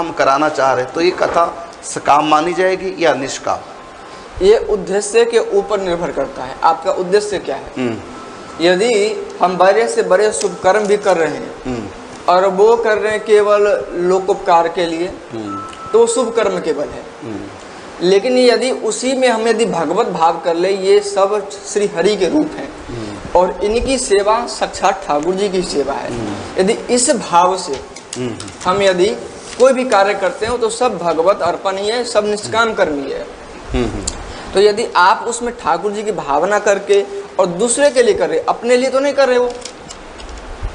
हम कराना चाह रहे तो ये कथा सकाम मानी जाएगी या निष्काम? ये उद्देश्य के ऊपर निर्भर करता है, आपका उद्देश्य क्या है। यदि हम बड़े से बड़े शुभ कर्म भी कर रहे हैं और वो कर रहे हैं केवल लोकोपकार के लिए, तो वो शुभ कर्म केवल है। लेकिन यदि उसी में हम यदि भगवत भाव कर ले, ये सब श्री हरि के रूप हैं और इनकी सेवा साक्षात ठाकुर जी की सेवा है, यदि इस भाव से हम यदि कोई भी कार्य करते हो तो सब भगवत अर्पण ही है, सब निष्काम कर्म ही है। तो यदि आप उसमें ठाकुर जी की भावना करके और दूसरे के लिए कर रहे, अपने लिए तो नहीं कर रहे, वो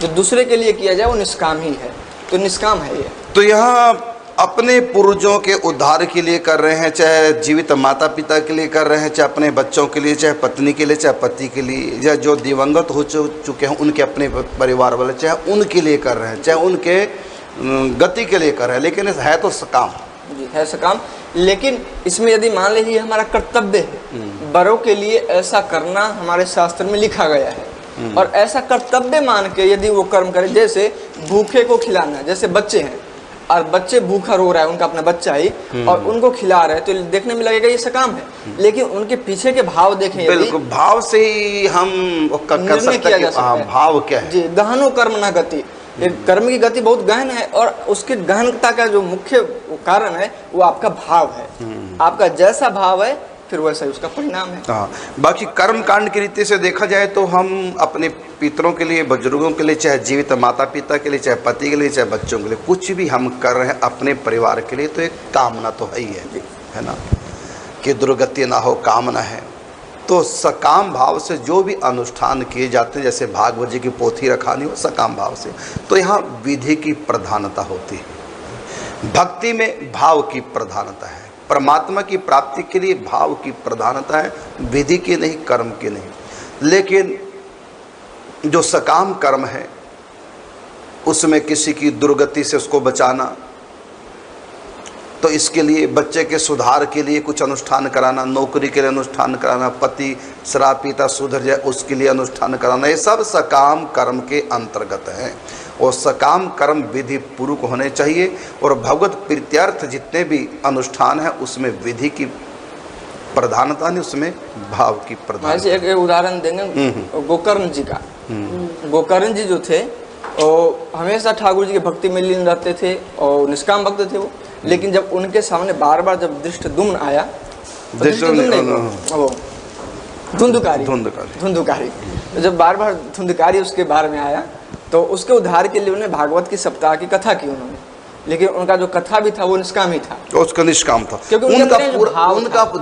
जो दूसरे के लिए किया जाए वो निष्काम ही है, तो निष्काम है ये। तो यहाँ अपने पूर्वजों के उद्धार के लिए कर रहे हैं, चाहे जीवित माता पिता के लिए कर रहे हैं, चाहे अपने बच्चों के लिए, चाहे पत्नी के लिए, चाहे पति के लिए, या जो दिवंगत हो चुके हैं उनके अपने परिवार वाले, चाहे उनके लिए कर रहे हैं, चाहे उनके गति के लिए कर रहे हैं, लेकिन है तो सकाम जी, है सकाम। लेकिन इसमें यदि मान लीजिए हमारा कर्तव्य है, बड़ों के लिए ऐसा करना हमारे शास्त्र में लिखा गया है, और ऐसा कर्तव्य मान के यदि वो कर्म करे, जैसे भूखे को खिलाना, जैसे बच्चे हैं और बच्चे भूखा रो रहा है, उनका अपना बच्चा ही, और उनको खिला रहे हैं, तो देखने में लगेगा ये सकाम है, लेकिन उनके पीछे के भाव देखें, बिल्कुल भाव से ही हम कर सकते हैं कि भाव क्या है। जी, गहनो कर्म न गति, कर्म की गति बहुत गहन है, और उसकी गहनता का जो मुख्य कारण है वो आपका भाव है। आपका जैसा भाव है फिर वैसा ही उसका परिणाम है। हाँ, बाकी कर्म कांड की रीति से देखा जाए तो हम अपने पितरों के लिए, बुजुर्गों के लिए, चाहे जीवित माता पिता के लिए, चाहे पति के लिए, चाहे बच्चों के लिए, कुछ भी हम कर रहे हैं अपने परिवार के लिए, तो एक कामना तो है ही है ना, कि दुर्गति ना हो, कामना है। तो सकाम भाव से जो भी अनुष्ठान किए जाते हैं, जैसे भागवत जी की पोथी रखानी हो, सकाम भाव से, तो यहाँ विधि की प्रधानता होती है। भक्ति में भाव की प्रधानता है, परमात्मा की प्राप्ति के लिए भाव की प्रधानता है, विधि की नहीं, कर्म की नहीं। लेकिन जो सकाम कर्म है उसमें किसी की दुर्गति से उसको बचाना, तो इसके लिए बच्चे के सुधार के लिए कुछ अनुष्ठान कराना, नौकरी के लिए अनुष्ठान कराना, पति शराब पीता सुधर जाए उसके लिए अनुष्ठान कराना, ये सब सकाम कर्म के अंतर्गत है। और सकाम कर्म विधि पूर्वक होने चाहिए, और भगवत प्रीत्यर्थ जितने भी अनुष्ठान है उसमें विधि की प्रधानता नहीं, उसमें भाव की प्रधानता। एक उदाहरण देंगे गोकर्ण जी का। गोकर्ण जी जो थे वो हमेशा ठाकुर जी की भक्ति में लीन रहते थे और निष्काम भक्त थे वो, लेकिन जब उनके सामने बार बार जब दृष्टद्युम्न आया, धुंधुकारी, जब बार बार धुंधुकारी उसके बारे में आया, तो उसके उद्धार के लिए उन्हें भागवत की सप्ताह की कथा की उन्होंने, लेकिन उनका जो कथा भी था वो निष्काम ही था, उसका निष्काम था, क्योंकि उनका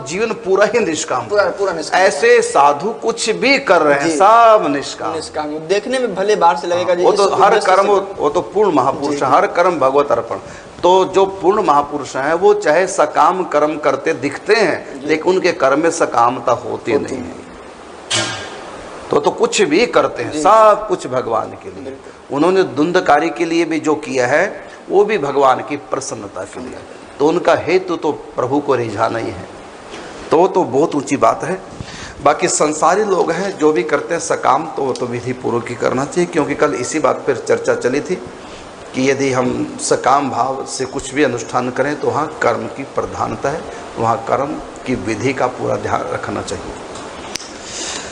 जीवन पूरा ही निष्काम, पूरा निष्काम। ऐसे साधु कुछ भी कर रहे हैं सब निष्काम। देखने में भले बाहर से लगेगा वो तो हर कर्म, वो तो पूर्ण महापुरुष है, हर कर्म भगवत अर्पण। तो जो पूर्ण महापुरुष हैं वो चाहे सकाम कर्म करते दिखते हैं, लेकिन उनके कर्म में सकामता होती नहीं है, तो कुछ भी करते हैं, सब कुछ भगवान के लिए। उन्होंने धुंधकारी के लिए भी जो किया है वो भी भगवान की प्रसन्नता के लिए, तो उनका हेतु तो प्रभु को रिझाना ही है, तो बहुत ऊंची बात है। बाकी संसारी लोग हैं जो भी करते हैं सकाम, तो वो तो विधि पूर्वक ही करना चाहिए, क्योंकि कल इसी बात पर चर्चा चली थी कि यदि हम सकाम भाव से कुछ भी अनुष्ठान करें तो वहाँ कर्म की प्रधानता है, वहाँ कर्म की विधि का पूरा ध्यान रखना चाहिए।